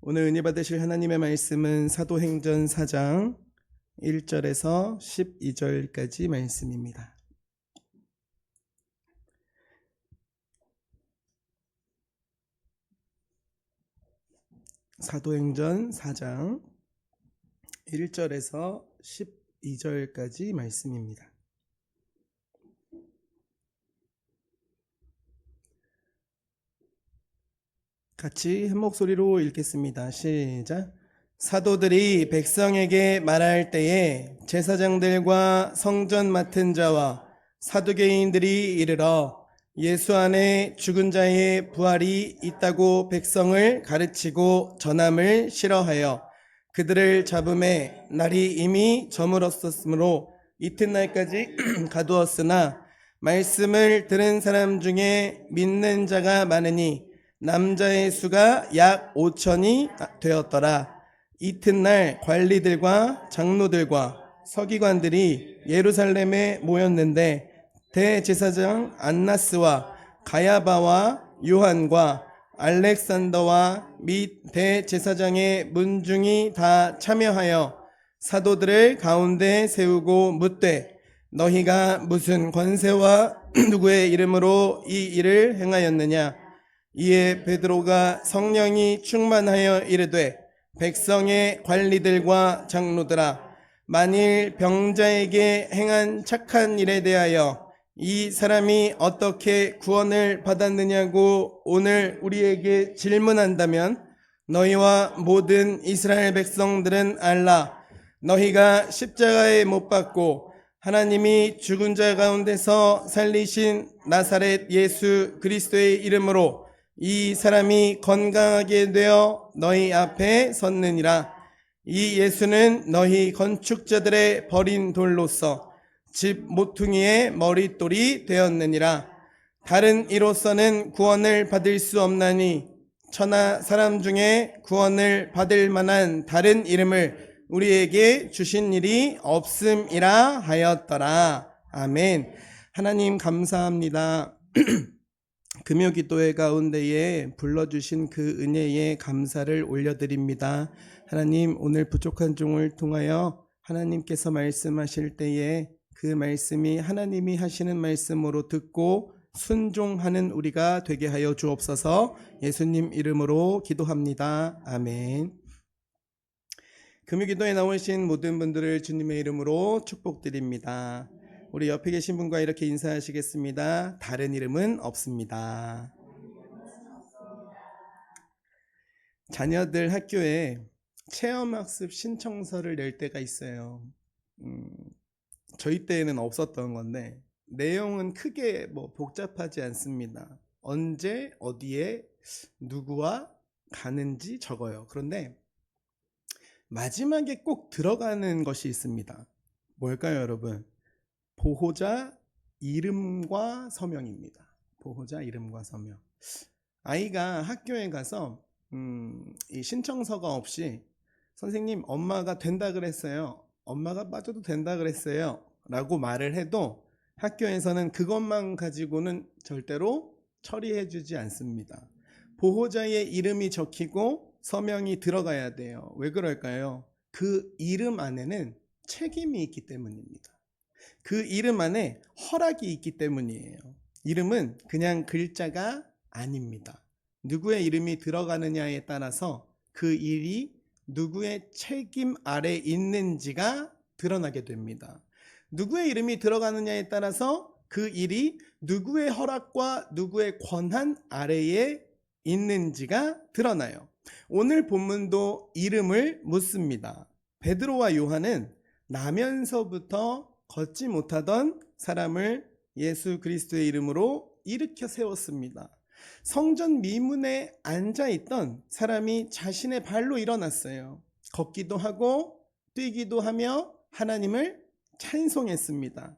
오늘 은혜 받으실 하나님의 말씀은 사도행전 4장 1절에서 12절까지 말씀입니다. 사도행전 4장 1절에서 12절까지 말씀입니다. 같이 한 목소리로 읽겠습니다. 시작. 사도들이 백성에게 말할 때에 제사장들과 성전 맡은 자와 사두개인들이 이르러 예수 안에 죽은 자의 부활이 있다고 백성을 가르치고 전함을 싫어하여 그들을 잡음에 날이 이미 저물었으므로 이튿날까지 가두었으나 말씀을 들은 사람 중에 믿는 자가 많으니 남자의 수가 약 5천이 되었더라. 이튿날 관리들과 장로들과 서기관들이 예루살렘에 모였는데 대제사장 안나스와 가야바와 요한과 알렉산더와 및 대제사장의 문중이 다 참여하여 사도들을 가운데 세우고 묻되 너희가 무슨 권세와 누구의 이름으로 이 일을 행하였느냐? 이에 베드로가 성령이 충만하여 이르되 백성의 관리들과 장로들아, 만일 병자에게 행한 착한 일에 대하여 이 사람이 어떻게 구원을 받았느냐고 오늘 우리에게 질문한다면 너희와 모든 이스라엘 백성들은 알라. 너희가 십자가에 못 박고 하나님이 죽은 자 가운데서 살리신 나사렛 예수 그리스도의 이름으로 이 사람이 건강하게 되어 너희 앞에 섰느니라. 이 예수는 너희 건축자들의 버린 돌로서 집 모퉁이의 머릿돌이 되었느니라. 다른 이로서는 구원을 받을 수 없나니 천하 사람 중에 구원을 받을 만한 다른 이름을 우리에게 주신 일이 없음이라 하였더라. 아멘. 하나님 감사합니다. 금요기도회 가운데에 불러주신 그 은혜에 감사를 올려드립니다. 하나님, 오늘 부족한 종을 통하여 하나님께서 말씀하실 때에 그 말씀이 하나님이 하시는 말씀으로 듣고 순종하는 우리가 되게 하여 주옵소서. 예수님 이름으로 기도합니다. 아멘. 금요기도에 나오신 모든 분들을 주님의 이름으로 축복드립니다. 우리 옆에 계신 분과 이렇게 인사하시겠습니다. 다른 이름은 없습니다. 자녀들 학교에 체험학습 신청서를 낼 때가 있어요. 저희 때에는 없었던 건데 내용은 크게 복잡하지 않습니다. 언제 어디에 누구와 가는지 적어요. 그런데 마지막에 꼭 들어가는 것이 있습니다. 뭘까요, 여러분? 보호자 이름과 서명입니다. 보호자 이름과 서명. 아이가 학교에 가서 이 신청서가 없이 선생님, 엄마가 된다 그랬어요. 엄마가 빠져도 된다 그랬어요. 라고 말을 해도 학교에서는 그것만 가지고는 절대로 처리해 주지 않습니다. 보호자의 이름이 적히고 서명이 들어가야 돼요. 왜 그럴까요? 그 이름 안에는 책임이 있기 때문입니다. 그 이름 안에 허락이 있기 때문이에요. 이름은 그냥 글자가 아닙니다. 누구의 이름이 들어가느냐에 따라서 그 일이 누구의 책임 아래 있는지가 드러나게 됩니다. 누구의 이름이 들어가느냐에 따라서 그 일이 누구의 허락과 누구의 권한 아래에 있는지가 드러나요. 오늘 본문도 이름을 묻습니다. 베드로와 요한은 나면서부터 걷지 못하던 사람을 예수 그리스도의 이름으로 일으켜 세웠습니다. 성전 미문에 앉아있던 사람이 자신의 발로 일어났어요. 걷기도 하고 뛰기도 하며 하나님을 찬송했습니다.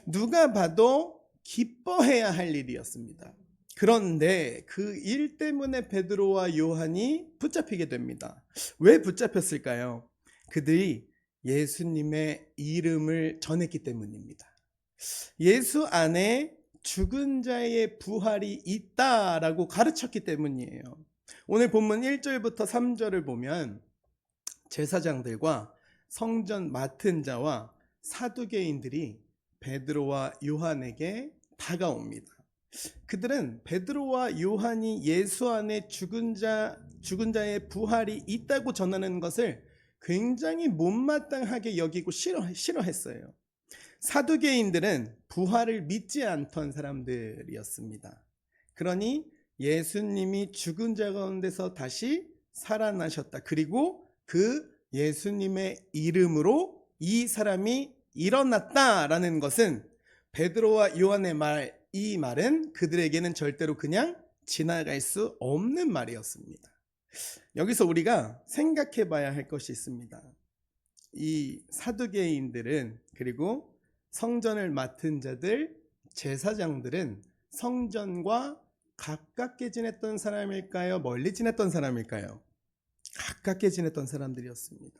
누가 봐도 기뻐해야 할 일이었습니다. 그런데 그 일 때문에 베드로와 요한이 붙잡히게 됩니다. 왜 붙잡혔을까요? 그들이 예수님의 이름을 전했기 때문입니다. 예수 안에 죽은 자의 부활이 있다라고 가르쳤기 때문이에요. 오늘 본문 1절부터 3절을 보면 제사장들과 성전 맡은 자와 사두개인들이 베드로와 요한에게 다가옵니다. 그들은 베드로와 요한이 예수 안에 죽은 자의 부활이 있다고 전하는 것을 굉장히 못마땅하게 여기고 싫어했어요. 사두개인들은 부활을 믿지 않던 사람들이었습니다. 그러니 예수님이 죽은 자 가운데서 다시 살아나셨다. 그리고 그 예수님의 이름으로 이 사람이 일어났다라는 것은 베드로와 요한의 이 말은 그들에게는 절대로 그냥 지나갈 수 없는 말이었습니다. 여기서 우리가 생각해 봐야 할 것이 있습니다. 이 사두개인들은, 그리고 성전을 맡은 자들, 제사장들은 성전과 가깝게 지냈던 사람일까요? 멀리 지냈던 사람일까요? 가깝게 지냈던 사람들이었습니다.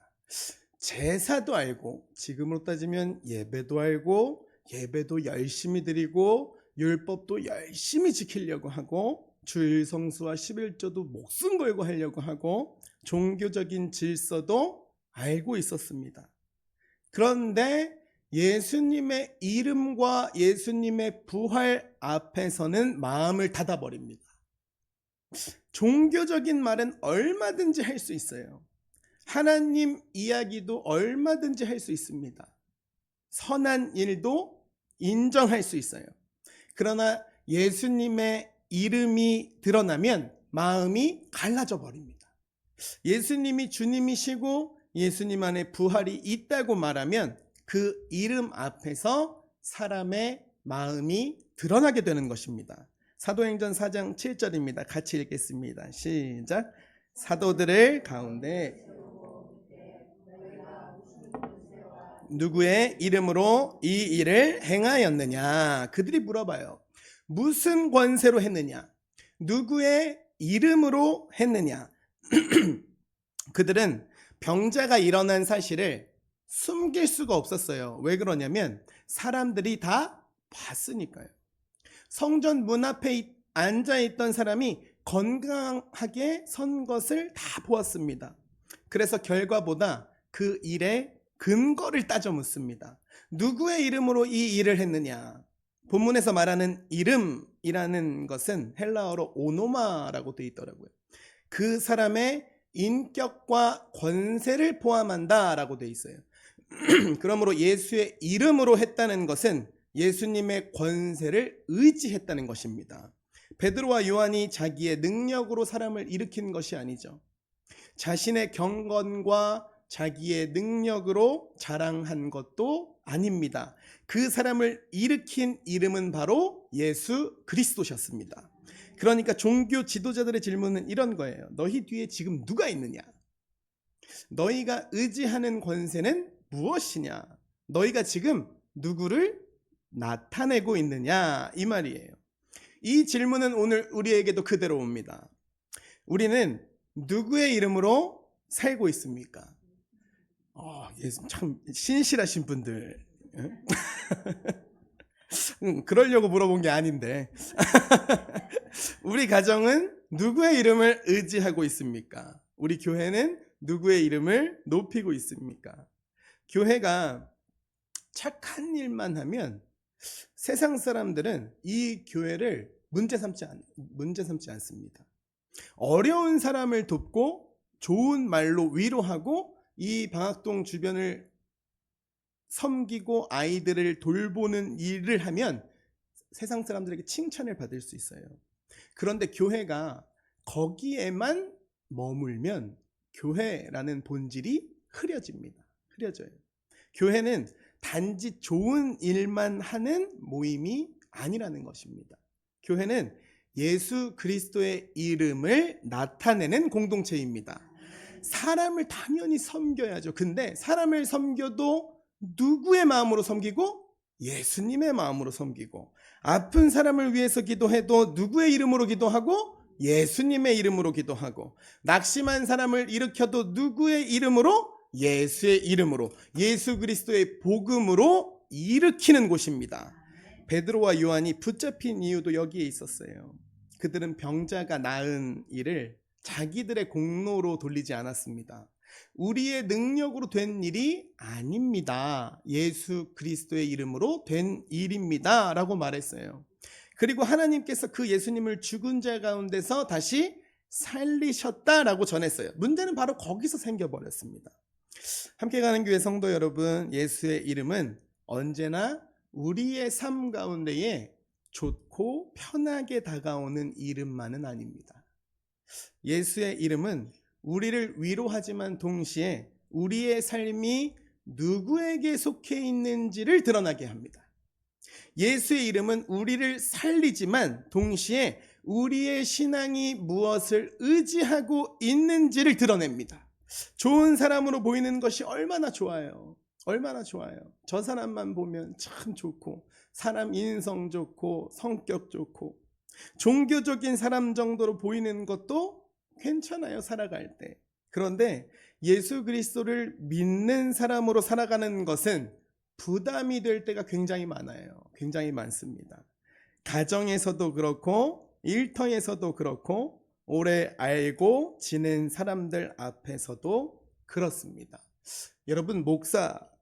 제사도 알고, 지금으로 따지면 예배도 알고, 예배도 열심히 드리고, 율법도 열심히 지키려고 하고, 주일 성수와 11조도 목숨 걸고 하려고 하고, 종교적인 질서도 알고 있었습니다. 그런데 예수님의 이름과 예수님의 부활 앞에서는 마음을 닫아버립니다. 종교적인 말은 얼마든지 할 수 있어요. 하나님 이야기도 얼마든지 할 수 있습니다. 선한 일도 인정할 수 있어요. 그러나 예수님의 이름이 드러나면 마음이 갈라져 버립니다. 예수님이 주님이시고 예수님 안에 부활이 있다고 말하면 그 이름 앞에서 사람의 마음이 드러나게 되는 것입니다. 사도행전 4장 7절입니다. 같이 읽겠습니다. 시작. 사도들을 가운데 누구의 이름으로 이 일을 행하였느냐? 그들이 물어봐요. 무슨 권세로 했느냐? 누구의 이름으로 했느냐? 그들은 병자가 일어난 사실을 숨길 수가 없었어요. 왜 그러냐면 사람들이 다 봤으니까요. 성전 문 앞에 앉아있던 사람이 건강하게 선 것을 다 보았습니다. 그래서 결과보다 그 일의 근거를 따져 묻습니다. 누구의 이름으로 이 일을 했느냐? 본문에서 말하는 이름이라는 것은 헬라어로 오노마라고 되어 있더라고요. 그 사람의 인격과 권세를 포함한다라고 되어 있어요. 그러므로 예수의 이름으로 했다는 것은 예수님의 권세를 의지했다는 것입니다. 베드로와 요한이 자기의 능력으로 사람을 일으킨 것이 아니죠. 자신의 경건과 자기의 능력으로 자랑한 것도 아닙니다. 그 사람을 일으킨 이름은 바로 예수 그리스도셨습니다. 그러니까 종교 지도자들의 질문은 이런 거예요. 너희 뒤에 지금 누가 있느냐? 너희가 의지하는 권세는 무엇이냐? 너희가 지금 누구를 나타내고 있느냐? 이 말이에요. 이 질문은 오늘 우리에게도 그대로 옵니다. 우리는 누구의 이름으로 살고 있습니까? 참 신실하신 분들. 그러려고 물어본 게 아닌데. 우리 가정은 누구의 이름을 의지하고 있습니까? 우리 교회는 누구의 이름을 높이고 있습니까? 교회가 착한 일만 하면 세상 사람들은 이 교회를 문제 삼지 않습니다. 어려운 사람을 돕고 좋은 말로 위로하고 이 방학동 주변을 섬기고 아이들을 돌보는 일을 하면 세상 사람들에게 칭찬을 받을 수 있어요. 그런데 교회가 거기에만 머물면 교회라는 본질이 흐려져요. 교회는 단지 좋은 일만 하는 모임이 아니라는 것입니다. 교회는 예수 그리스도의 이름을 나타내는 공동체입니다. 사람을 당연히 섬겨야죠. 근데 사람을 섬겨도 누구의 마음으로 섬기고? 예수님의 마음으로 섬기고, 아픈 사람을 위해서 기도해도 누구의 이름으로 기도하고? 예수님의 이름으로 기도하고, 낙심한 사람을 일으켜도 누구의 이름으로? 예수의 이름으로, 예수 그리스도의 복음으로 일으키는 곳입니다. 베드로와 요한이 붙잡힌 이유도 여기에 있었어요. 그들은 병자가 나은 일을 자기들의 공로로 돌리지 않았습니다. 우리의 능력으로 된 일이 아닙니다. 예수 그리스도의 이름으로 된 일입니다 라고 말했어요. 그리고 하나님께서 그 예수님을 죽은 자 가운데서 다시 살리셨다라고 전했어요. 문제는 바로 거기서 생겨버렸습니다. 함께 가는 교회 성도 여러분, 예수의 이름은 언제나 우리의 삶 가운데에 좋고 편하게 다가오는 이름만은 아닙니다. 예수의 이름은 우리를 위로하지만 동시에 우리의 삶이 누구에게 속해 있는지를 드러나게 합니다. 예수의 이름은 우리를 살리지만 동시에 우리의 신앙이 무엇을 의지하고 있는지를 드러냅니다. 좋은 사람으로 보이는 것이 얼마나 좋아요. 얼마나 좋아요. 저 사람만 보면 참 좋고, 사람 인성 좋고, 성격 좋고, 종교적인 사람 정도로 보이는 것도 괜찮아요, 살아갈 때. 그런데 예수 그리스도를 믿는 사람으로 살아가는 것은 부담이 될 때가 굉장히 많아요. 굉장히 많습니다. 가정에서도 그렇고 일터에서도 그렇고 오래 알고 지낸 사람들 앞에서도 그렇습니다. 여러분,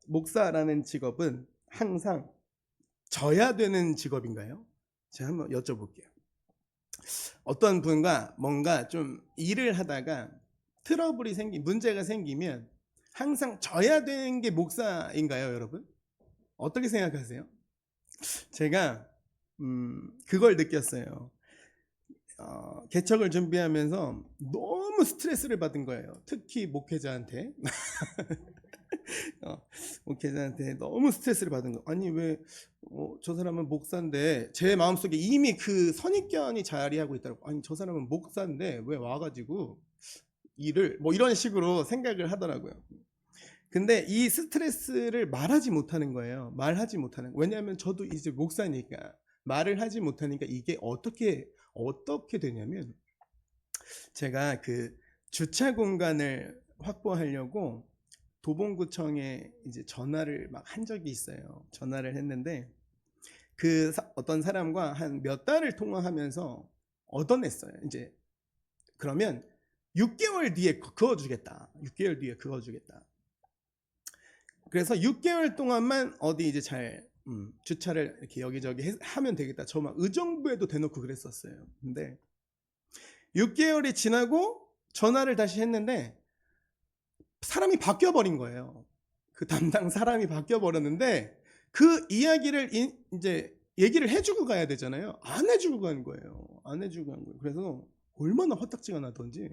목사라는 직업은 항상 져야 되는 직업인가요? 제가 한번 여쭤볼게요. 어떤 분과 뭔가 좀 일을 하다가 트러블이 문제가 생기면 항상 져야 되는 게 목사인가요, 여러분? 어떻게 생각하세요? 제가 그걸 느꼈어요. 개척을 준비하면서 너무 스트레스를 받은 거예요. 특히 목회자한테. 목회자한테 너무 스트레스를 받은 거. 아니 왜 저 사람은 목사인데, 제 마음속에 이미 그 선입견이 자리하고 있더라고. 아니 저 사람은 목사인데 왜 와가지고 일을 이런 식으로 생각을 하더라고요. 근데 이 스트레스를 말하지 못하는 거예요. 말하지 못하는. 왜냐하면 저도 이제 목사니까 말을 하지 못하니까 이게 어떻게 되냐면, 제가 그 주차 공간을 확보하려고 도봉구청에 이제 전화를 막 한 적이 있어요. 전화를 했는데 어떤 사람과 한 몇 달을 통화하면서 얻어냈어요. 이제 그러면 6개월 뒤에 그어주겠다. 6개월 뒤에 그어주겠다. 그래서 6개월 동안만 어디 이제 잘 주차를 이렇게 여기저기 하면 되겠다. 저 막 의정부에도 대놓고 그랬었어요. 근데 6개월이 지나고 전화를 다시 했는데 사람이 바뀌어 버린 거예요. 그 담당 사람이 바뀌어 버렸는데 그 이야기를 이제 얘기를 해주고 가야 되잖아요. 안 해주고 간 거예요. 안 해주고 간 거예요. 그래서 얼마나 화딱지가 나던지.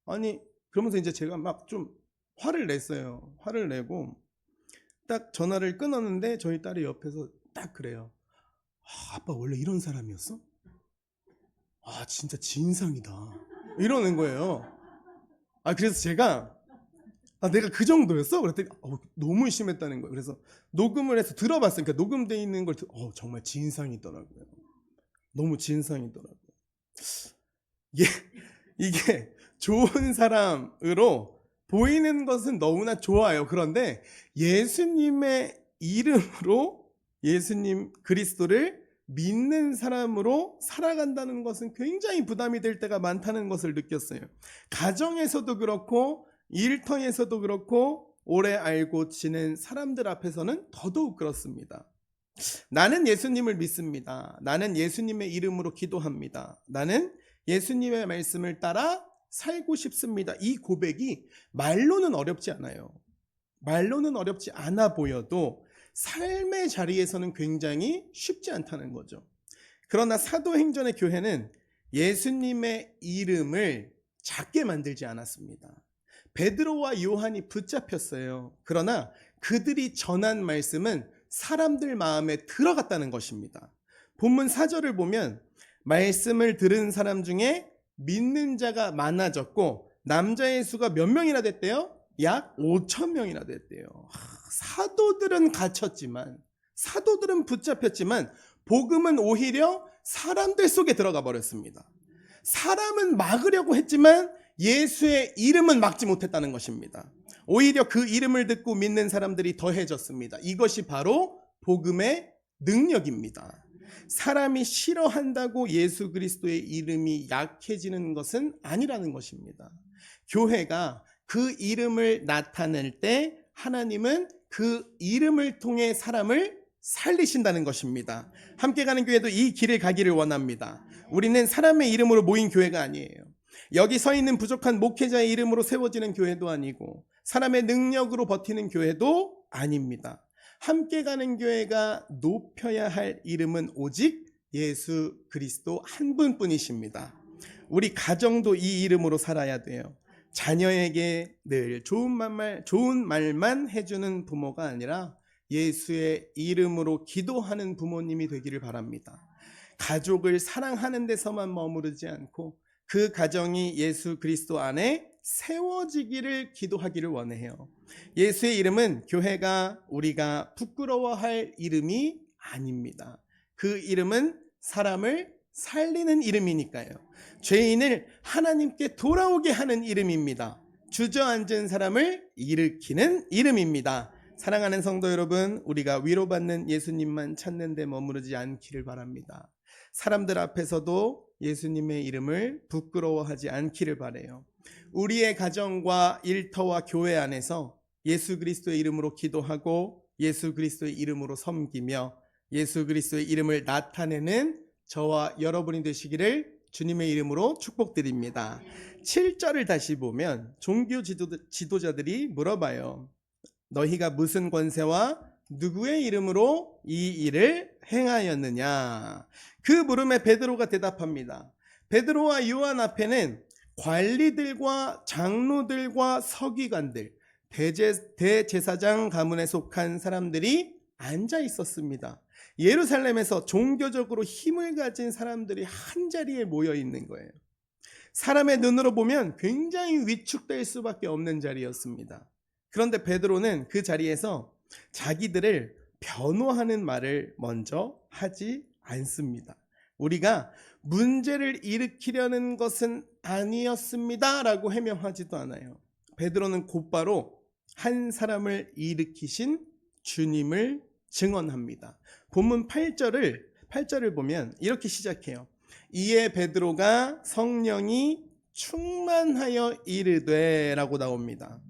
아니 그러면서 이제 제가 막 좀 화를 냈어요. 화를 내고 딱 전화를 끊었는데 저희 딸이 옆에서 딱 그래요. 아빠 원래 이런 사람이었어? 진짜 진상이다. 이러는 거예요. 그래서 제가 내가 그 정도였어? 그랬더니 너무 심했다는 거예요. 그래서 녹음을 해서 들어봤어요. 그러니까 녹음되어 있는 걸 정말 진상이더라고요. 너무 진상이더라고요. 이게 좋은 사람으로 보이는 것은 너무나 좋아요. 그런데 예수님의 이름으로 예수님 그리스도를 믿는 사람으로 살아간다는 것은 굉장히 부담이 될 때가 많다는 것을 느꼈어요. 가정에서도 그렇고 일터에서도 그렇고 오래 알고 지낸 사람들 앞에서는 더더욱 그렇습니다. 나는 예수님을 믿습니다. 나는 예수님의 이름으로 기도합니다. 나는 예수님의 말씀을 따라 살고 싶습니다. 이 고백이 말로는 어렵지 않아요. 말로는 어렵지 않아 보여도 삶의 자리에서는 굉장히 쉽지 않다는 거죠. 그러나 사도행전의 교회는 예수님의 이름을 작게 만들지 않았습니다. 베드로와 요한이 붙잡혔어요. 그러나 그들이 전한 말씀은 사람들 마음에 들어갔다는 것입니다. 본문 4절을 보면 말씀을 들은 사람 중에 믿는 자가 많아졌고 남자의 수가 몇 명이나 됐대요? 약 5,000명이나 됐대요. 사도들은 갇혔지만, 사도들은 붙잡혔지만 복음은 오히려 사람들 속에 들어가 버렸습니다. 사람은 막으려고 했지만 예수의 이름은 막지 못했다는 것입니다. 오히려 그 이름을 듣고 믿는 사람들이 더해졌습니다. 이것이 바로 복음의 능력입니다. 사람이 싫어한다고 예수 그리스도의 이름이 약해지는 것은 아니라는 것입니다. 교회가 그 이름을 나타낼 때 하나님은 그 이름을 통해 사람을 살리신다는 것입니다. 함께 가는 교회도 이 길을 가기를 원합니다. 우리는 사람의 이름으로 모인 교회가 아니에요. 여기 서 있는 부족한 목회자의 이름으로 세워지는 교회도 아니고 사람의 능력으로 버티는 교회도 아닙니다. 함께 가는 교회가 높여야 할 이름은 오직 예수 그리스도 한 분뿐이십니다. 우리 가정도 이 이름으로 살아야 돼요. 자녀에게 늘 좋은 말만 해주는 부모가 아니라 예수의 이름으로 기도하는 부모님이 되기를 바랍니다. 가족을 사랑하는 데서만 머무르지 않고 그 가정이 예수 그리스도 안에 세워지기를 기도하기를 원해요. 예수의 이름은 교회가 우리가 부끄러워할 이름이 아닙니다. 그 이름은 사람을 살리는 이름이니까요. 죄인을 하나님께 돌아오게 하는 이름입니다. 주저앉은 사람을 일으키는 이름입니다. 사랑하는 성도 여러분, 우리가 위로받는 예수님만 찾는 데 머무르지 않기를 바랍니다. 사람들 앞에서도 예수님의 이름을 부끄러워하지 않기를 바라요. 우리의 가정과 일터와 교회 안에서 예수 그리스도의 이름으로 기도하고 예수 그리스도의 이름으로 섬기며 예수 그리스도의 이름을 나타내는 저와 여러분이 되시기를 주님의 이름으로 축복드립니다. 7절을 다시 보면 종교 지도자들이 물어봐요. 너희가 무슨 권세와 누구의 이름으로 이 일을 행하였느냐? 그 물음에 베드로가 대답합니다. 베드로와 요한 앞에는 관리들과 장로들과 서기관들, 대제사장 가문에 속한 사람들이 앉아 있었습니다. 예루살렘에서 종교적으로 힘을 가진 사람들이 한자리에 모여 있는 거예요. 사람의 눈으로 보면 굉장히 위축될 수밖에 없는 자리였습니다. 그런데 베드로는 그 자리에서 자기들을 변호하는 말을 먼저 하지 않습니다. 우리가 문제를 일으키려는 것은 아니었습니다 라고 해명하지도 않아요. 베드로는 곧바로 한 사람을 일으키신 주님을 증언합니다. 본문 8절을 보면 이렇게 시작해요. 이에 베드로가 성령이 충만하여 이르되 라고 나옵니다.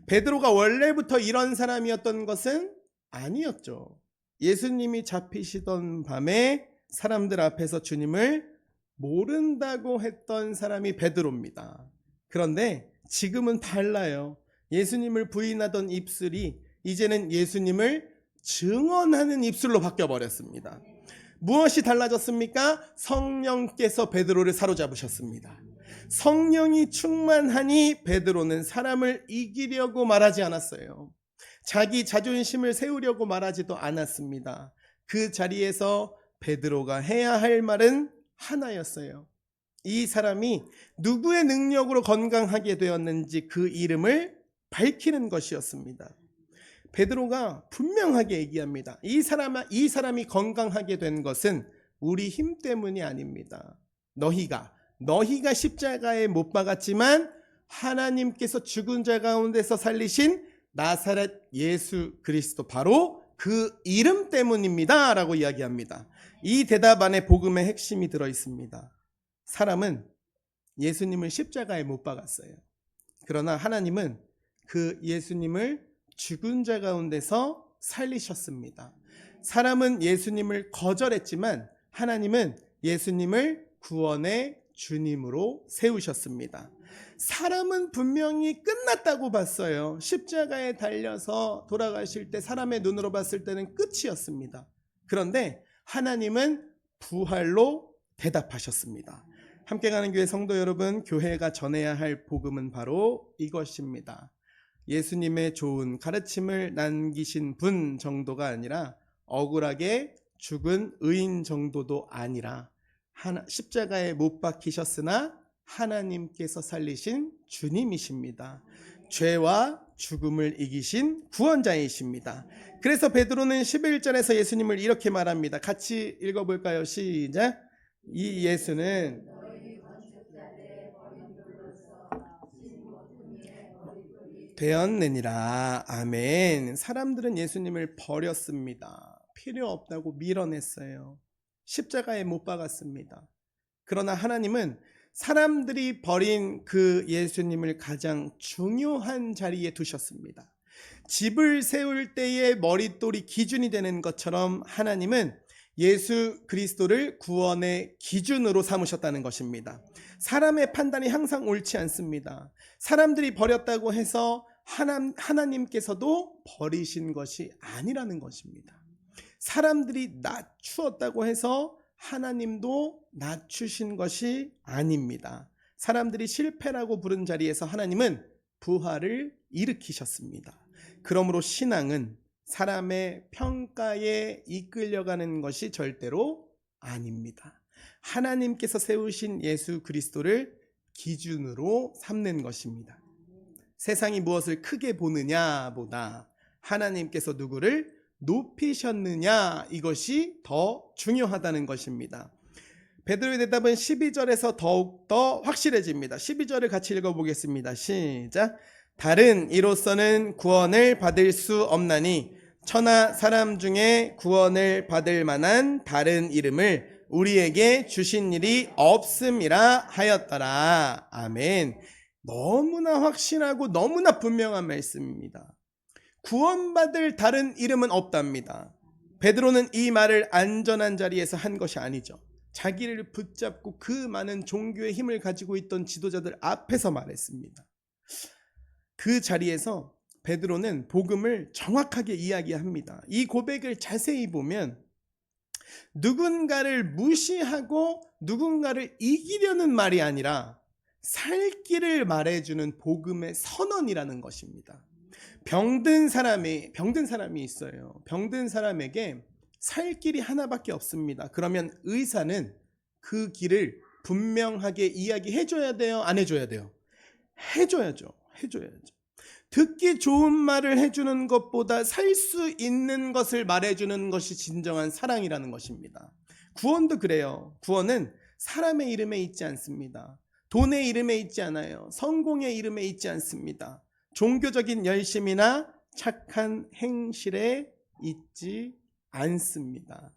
베드로가 원래부터 이런 사람이었던 것은 아니었죠. 예수님이 잡히시던 밤에 사람들 앞에서 주님을 모른다고 했던 사람이 베드로입니다. 그런데 지금은 달라요. 예수님을 부인하던 입술이 이제는 예수님을 증언하는 입술로 바뀌어버렸습니다. 무엇이 달라졌습니까? 성령께서 베드로를 사로잡으셨습니다. 성령이 충만하니 베드로는 사람을 이기려고 말하지 않았어요. 자기 자존심을 세우려고 말하지도 않았습니다. 그 자리에서 베드로가 해야 할 말은 하나였어요. 이 사람이 누구의 능력으로 건강하게 되었는지 그 이름을 밝히는 것이었습니다. 베드로가 분명하게 얘기합니다. 이 사람이 건강하게 된 것은 우리 힘 때문이 아닙니다. 너희가 십자가에 못 박았지만 하나님께서 죽은 자 가운데서 살리신 나사렛 예수 그리스도, 바로 그 이름 때문입니다 라고 이야기합니다. 이 대답 안에 복음의 핵심이 들어 있습니다. 사람은 예수님을 십자가에 못 박았어요. 그러나 하나님은 그 예수님을 죽은 자 가운데서 살리셨습니다. 사람은 예수님을 거절했지만 하나님은 예수님을 구원의 주님으로 세우셨습니다. 사람은 분명히 끝났다고 봤어요. 십자가에 달려서 돌아가실 때 사람의 눈으로 봤을 때는 끝이었습니다. 그런데 하나님은 부활로 대답하셨습니다. 함께 가는 교회 성도 여러분, 교회가 전해야 할 복음은 바로 이것입니다. 예수님의 좋은 가르침을 남기신 분 정도가 아니라 억울하게 죽은 의인 정도도 아니라 십자가에 못 박히셨으나 하나님께서 살리신 주님이십니다. 죄와 죽음을 이기신 구원자이십니다. 그래서 베드로는 11절에서 예수님을 이렇게 말합니다. 같이 읽어볼까요? 시작. 이 예수는 되었느니라. 아멘. 사람들은 예수님을 버렸습니다. 필요 없다고 밀어냈어요. 십자가에 못 박았습니다. 그러나 하나님은 사람들이 버린 그 예수님을 가장 중요한 자리에 두셨습니다. 집을 세울 때의 머릿돌이 기준이 되는 것처럼 하나님은 예수 그리스도를 구원의 기준으로 삼으셨다는 것입니다. 사람의 판단이 항상 옳지 않습니다. 사람들이 버렸다고 해서 하나님께서도 버리신 것이 아니라는 것입니다. 사람들이 낮추었다고 해서 하나님도 낮추신 것이 아닙니다. 사람들이 실패라고 부른 자리에서 하나님은 부활을 일으키셨습니다. 그러므로 신앙은 사람의 평가에 이끌려가는 것이 절대로 아닙니다. 하나님께서 세우신 예수 그리스도를 기준으로 삼는 것입니다. 세상이 무엇을 크게 보느냐 보다 하나님께서 누구를 높이셨느냐, 이것이 더 중요하다는 것입니다. 베드로의 대답은 12절에서 더욱더 확실해집니다. 12절을 같이 읽어보겠습니다. 시작. 다른 이로서는 구원을 받을 수 없나니 천하 사람 중에 구원을 받을 만한 다른 이름을 우리에게 주신 일이 없음이라 하였더라. 아멘. 너무나 확신하고 너무나 분명한 말씀입니다. 구원받을 다른 이름은 없답니다. 베드로는 이 말을 안전한 자리에서 한 것이 아니죠. 자기를 붙잡고 그 많은 종교의 힘을 가지고 있던 지도자들 앞에서 말했습니다. 그 자리에서 베드로는 복음을 정확하게 이야기합니다. 이 고백을 자세히 보면 누군가를 무시하고 누군가를 이기려는 말이 아니라 살 길을 말해주는 복음의 선언이라는 것입니다. 병든 사람이 있어요. 병든 사람에게 살 길이 하나밖에 없습니다. 그러면 의사는 그 길을 분명하게 이야기해 줘야 돼요? 안 해줘야 돼요? 해줘야죠. 듣기 좋은 말을 해주는 것보다 살 수 있는 것을 말해주는 것이 진정한 사랑이라는 것입니다. 구원도 그래요. 구원은 사람의 이름에 있지 않습니다. 돈의 이름에 있지 않아요. 성공의 이름에 있지 않습니다. 종교적인 열심이나 착한 행실에 있지 않습니다.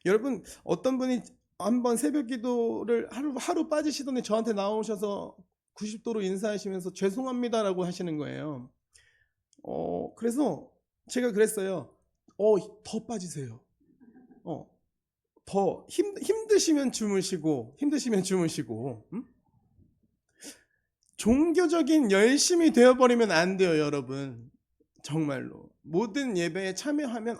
여러분, 어떤 분이 한번 새벽 기도를 하루 빠지시더니 저한테 나오셔서 90도로 인사하시면서 죄송합니다라고 하시는 거예요. 그래서 제가 그랬어요. 더 빠지세요. 더 힘드시면 주무시고, 응? 종교적인 열심이 되어버리면 안 돼요, 여러분. 정말로. 모든 예배에 참여하면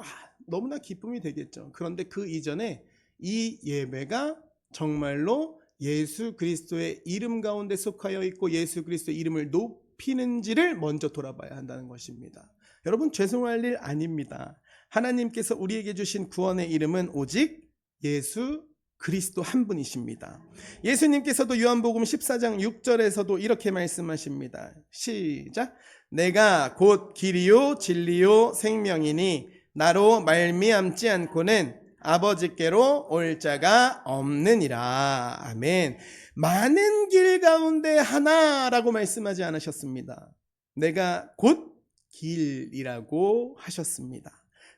너무나 기쁨이 되겠죠. 그런데 그 이전에 이 예배가 정말로 예수 그리스도의 이름 가운데 속하여 있고 예수 그리스도의 이름을 높이는지를 먼저 돌아봐야 한다는 것입니다. 여러분, 죄송할 일 아닙니다. 하나님께서 우리에게 주신 구원의 이름은 오직 예수 그리스도 한 분이십니다. 예수님께서도 요한복음 14장 6절에서도 이렇게 말씀하십니다. 시작. 내가 곧 길이요 진리요 생명이니 나로 말미암지 않고는 아버지께로 올 자가 없느니라. 아멘. 많은 길 가운데 하나라고 말씀하지 않으셨습니다. 내가 곧 길이라고 하셨습니다.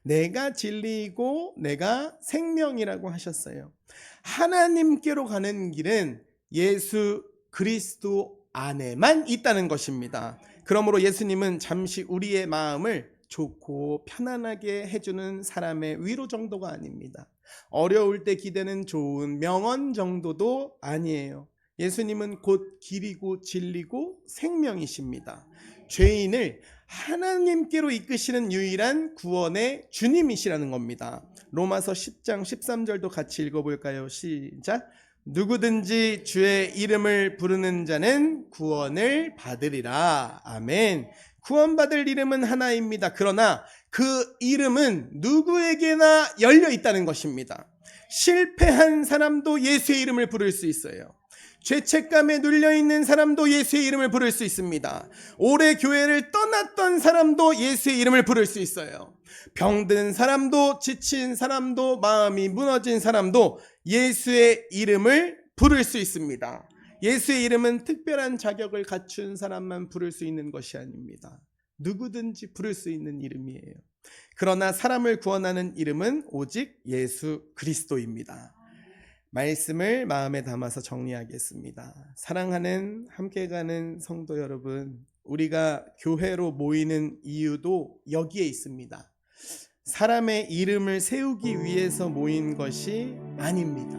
내가 진리이고 내가 생명이라고 하셨어요. 하나님께로 가는 길은 예수 그리스도 안에만 있다는 것입니다. 그러므로 예수님은 잠시 우리의 마음을 좋고 편안하게 해주는 사람의 위로 정도가 아닙니다. 어려울 때 기대는 좋은 명언 정도도 아니에요. 예수님은 곧 길이고 진리고 생명이십니다. 죄인을 하나님께로 이끄시는 유일한 구원의 주님이시라는 겁니다. 로마서 10장 13절도 같이 읽어볼까요? 시작. 누구든지 주의 이름을 부르는 자는 구원을 받으리라. 아멘. 구원받을 이름은 하나입니다. 그러나 그 이름은 누구에게나 열려 있다는 것입니다. 실패한 사람도 예수의 이름을 부를 수 있어요. 죄책감에 눌려있는 사람도 예수의 이름을 부를 수 있습니다. 오래 교회를 떠났던 사람도 예수의 이름을 부를 수 있어요. 병든 사람도, 지친 사람도, 마음이 무너진 사람도 예수의 이름을 부를 수 있습니다. 예수의 이름은 특별한 자격을 갖춘 사람만 부를 수 있는 것이 아닙니다. 누구든지 부를 수 있는 이름이에요. 그러나 사람을 구원하는 이름은 오직 예수 그리스도입니다. 말씀을 마음에 담아서 정리하겠습니다. 사랑하는 함께 가는 성도 여러분, 우리가 교회로 모이는 이유도 여기에 있습니다. 사람의 이름을 세우기 위해서 모인 것이 아닙니다.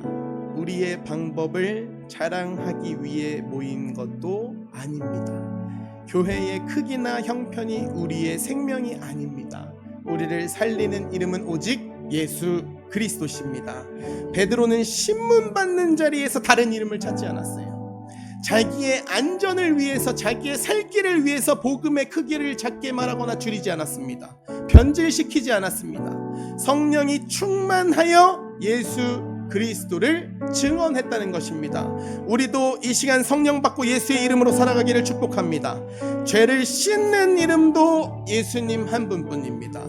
우리의 방법을 자랑하기 위해 모인 것도 아닙니다. 교회의 크기나 형편이 우리의 생명이 아닙니다. 우리를 살리는 이름은 오직 예수 그리스도십니다. 베드로는 신문 받는 자리에서 다른 이름을 찾지 않았어요. 자기의 안전을 위해서, 자기의 살 길을 위해서 복음의 크기를 작게 말하거나 줄이지 않았습니다. 변질시키지 않았습니다. 성령이 충만하여 예수 그리스도를 증언했다는 것입니다. 우리도 이 시간 성령 받고 예수의 이름으로 살아가기를 축복합니다. 죄를 씻는 이름도 예수님 한 분뿐입니다.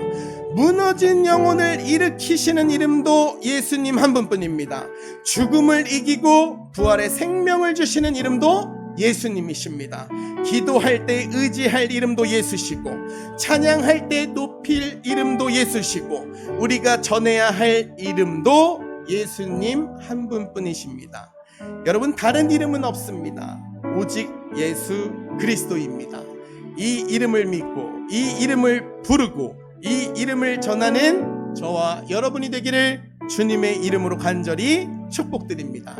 무너진 영혼을 일으키시는 이름도 예수님 한 분뿐입니다. 죽음을 이기고 부활의 생명을 주시는 이름도 예수님이십니다. 기도할 때 의지할 이름도 예수시고, 찬양할 때 높일 이름도 예수시고, 우리가 전해야 할 이름도 예수님 한 분뿐이십니다. 여러분, 다른 이름은 없습니다. 오직 예수 그리스도입니다. 이 이름을 믿고 이 이름을 부르고 이 이름을 전하는 저와 여러분이 되기를 주님의 이름으로 간절히 축복드립니다.